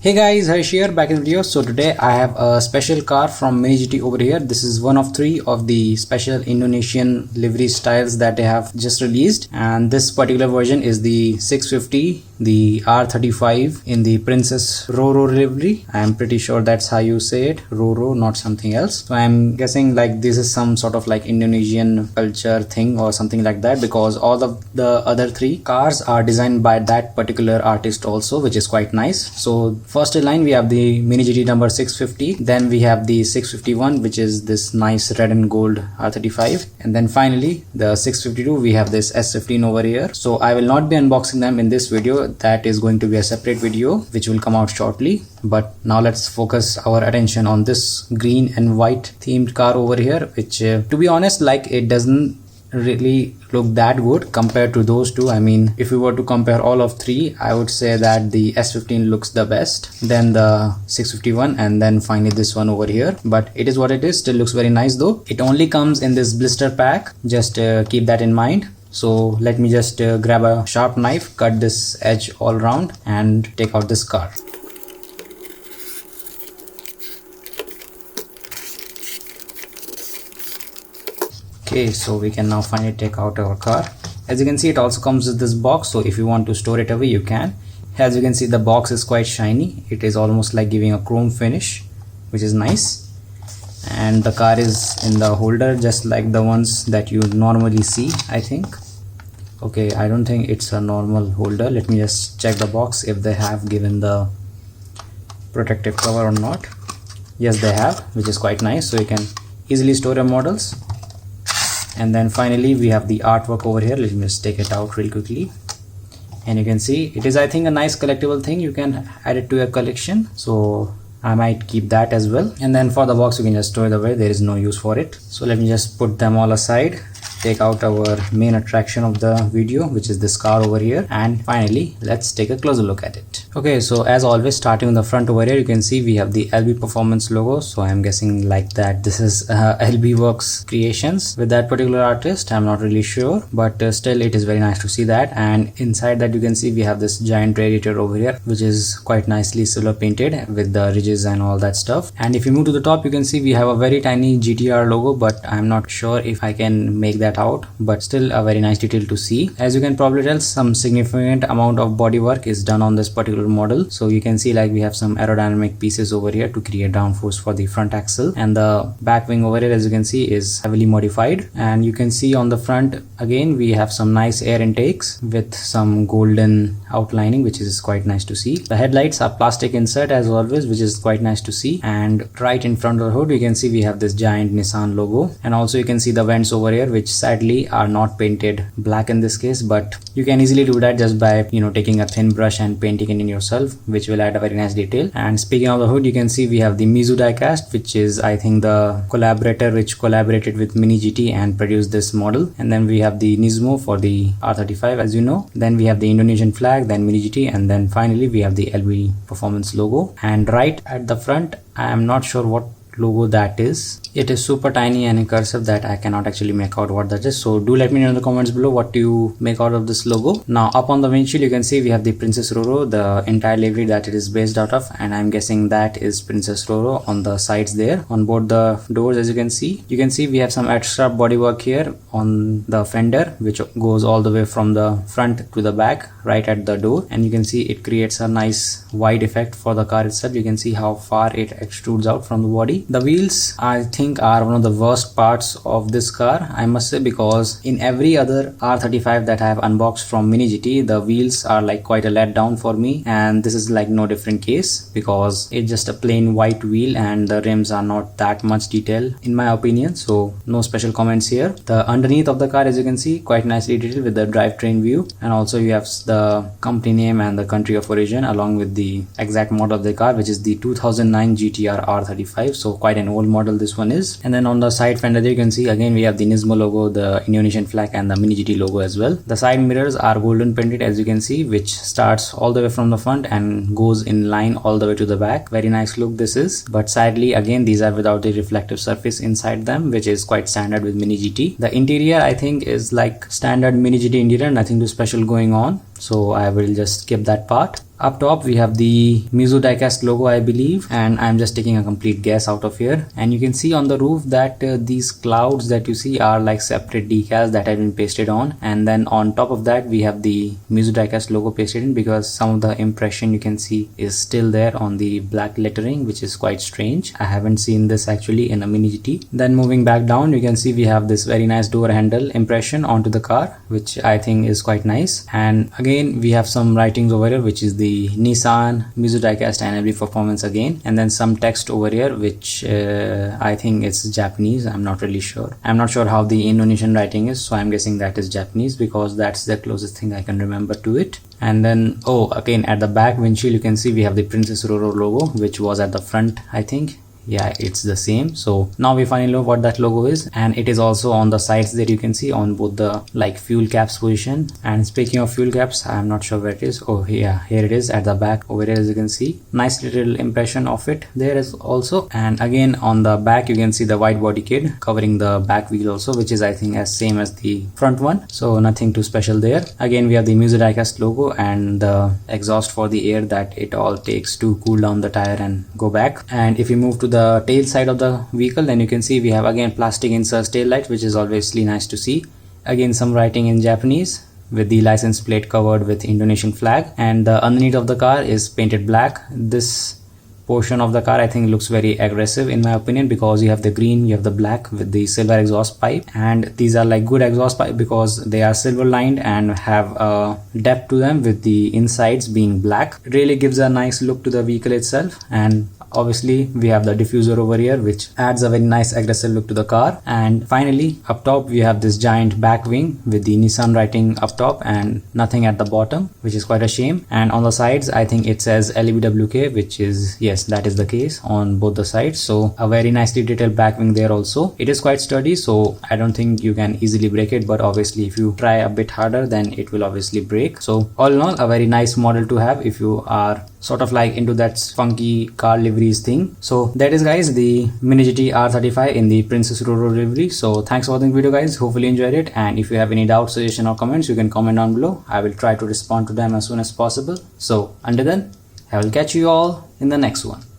Hey guys, Harsh here, back in the video. So today I have a special car from Mini GT over here. This is one of 3 of the special Indonesian livery styles that they have just released, and this particular version is the 650, the R35 in the Princess RORO livery. I'm pretty sure that's how you say it, RORO, not something else. So I'm guessing like this is some sort of like Indonesian culture thing or something like that, because all of the other 3 cars are designed by that particular artist also, which is quite nice. So first in line we have the Mini GT number 650, then we have the 651, which is this nice red and gold R35, and then finally the 652 we have this S15 over here. So I will not be unboxing them in this video, that is going to be a separate video which will come out shortly. But now let's focus our attention on this green and white themed car over here, which to be honest, like, it doesn't really look that good compared to those two. I mean, if we were to compare all of 3, I would say that the S15 looks the best, then the 651, and then finally this one over here. But it is what it is, still looks very nice though. It only comes in this blister pack, just keep that in mind. So let me just grab a sharp knife, cut this edge all around and take out this car. Okay, so we can now finally take out our car. As you can see, it also comes with this box, so if you want to store it away you can. As you can see, the box is quite shiny. It is almost like giving a chrome finish, which is nice. And the car is in the holder just like the ones that you normally see, I think. Okay, I don't think it's a normal holder. Let me just check the box if they have given the protective cover or not. Yes, they have, which is quite nice, so you can easily store your models. And then finally we have the artwork over here. Let me just take it out real quickly, and you can see it is, I think, a nice collectible thing. You can add it to your collection, so I might keep that as well. And then for the box you can just throw it away, there is no use for it. So let me just put them all aside, take out our main attraction of the video, which is this car over here, and finally let's take a closer look at it. Okay, so as always, starting on the front over here, you can see we have the LB Performance logo. So I'm guessing like that this is LB Works creations with that particular artist. I'm not really sure, but still it is very nice to see that. And inside that you can see we have this giant radiator over here, which is quite nicely silver painted with the ridges and all that stuff. And if you move to the top, you can see we have a very tiny GTR logo, but I'm not sure if I can make that out, but still a very nice detail to see. As you can probably tell, some significant amount of body work is done on this particular model. So you can see like we have some aerodynamic pieces over here to create downforce for the front axle, and the back wing over here, as you can see, is heavily modified. And you can see on the front again we have some nice air intakes with some golden outlining, which is quite nice to see. The headlights are plastic insert as always, which is quite nice to see. And right in front of the hood you can see we have this giant Nissan logo, and also you can see the vents over here, which sadly are not painted black in this case, but you can easily do that just by, you know, taking a thin brush and painting it in yourself, which will add a very nice detail. And speaking of the hood, you can see we have the Diecast, which is, I think, the collaborator which collaborated with Mini GT and produced this model. And then we have the Nismo for the R35, as you know. Then we have the Indonesian flag, then Mini GT, and then finally we have the LB Performance logo. And right at the front, I am not sure what logo that is. It is super tiny and in cursive that I cannot actually make out what that is. So do let me know in the comments below what do you make out of this logo. Now up on the windshield you can see we have the Princess RORO, the entire livery that it is based out of, and I'm guessing that is Princess RORO on the sides there. On both the doors, as you can see we have some extra bodywork here on the fender, which goes all the way from the front to the back right at the door, and you can see it creates a nice wide effect for the car itself. You can see how far it extrudes out from the body. The wheels, I think, are one of the worst parts of this car, I must say, because in every other R35 that I have unboxed from Mini GT, the wheels are like quite a letdown for me, and this is like no different case, because it's just a plain white wheel and the rims are not that much detail in my opinion, so no special comments here. The underneath of the car, as you can see, quite nicely detailed with the drivetrain view, and also you have the company name and the country of origin along with the exact model of the car, which is the 2009 GTR R35, so quite an old model this one is. And then on the side fender there you can see again we have the Nismo logo, the Indonesian flag, and the Mini GT logo as well. The side mirrors are golden painted, as you can see, which starts all the way from the front and goes in line all the way to the back. Very nice look this is, but sadly again these are without the reflective surface inside them, which is quite standard with Mini GT. The interior, I think, is like standard Mini GT interior, nothing too special going on, so I will just skip that part. Up top we have the Mizu Diecast logo, I believe, and I'm just taking a complete guess out of here. And you can see on the roof that these clouds that you see are like separate decals that have been pasted on, and then on top of that we have the Mizu Diecast logo pasted in, because some of the impression you can see is still there on the black lettering, which is quite strange. I haven't seen this actually in a Mini GT. Then moving back down, you can see we have this very nice door handle impression onto the car, which I think is quite nice. And again we have some writings over here, which is the NISSAN, Mizu Diecast and every performance again, and then some text over here which I think it's Japanese. I'm not really sure. I'm not sure how the Indonesian writing is, so I'm guessing that is Japanese because that's the closest thing I can remember to it. And then again at the back windshield you can see we have the Princess RORO logo, which was at the front, I think. Yeah, it's the same. So now we finally know what that logo is, and it is also on the sides there. You can see on both the like fuel caps position. And speaking of fuel caps, I'm not sure where it is. Oh yeah, here it is at the back over here, as you can see. Nice little impression of it there is also. And again on the back you can see the white body kit covering the back wheel also, which is I think as same as the front one, so nothing too special there. Again we have the Mizu Diecast logo and the exhaust for the air that it all takes to cool down the tire and go back. And if you move to the tail side of the vehicle, then you can see we have again plastic inserts tail light, which is obviously nice to see. Again some writing in Japanese with the license plate covered with Indonesian flag, and the underneath of the car is painted black. This portion of the car I think looks very aggressive in my opinion, because you have the green, you have the black with the silver exhaust pipe, and these are like good exhaust pipe because they are silver lined and have a depth to them, with the insides being black. It really gives a nice look to the vehicle itself. And obviously we have the diffuser over here, which adds a very nice aggressive look to the car. And finally up top we have this giant back wing with the Nissan writing up top and nothing at the bottom, which is quite a shame. And on the sides I think it says LBWK, which is, yes, that is the case on both the sides. So a very nicely detailed back wing there also. It is quite sturdy, so I don't think you can easily break it, but obviously if you try a bit harder then it will obviously break. So all in all, a very nice model to have if you are sort of like into that funky car liveries thing. So that is guys the Mini GT R35 in the Princess RORO livery. So thanks for watching the video guys, hopefully you enjoyed it, and if you have any doubts, suggestion or comments, you can comment down below. I will try to respond to them as soon as possible. So until then, I will catch you all in the next one.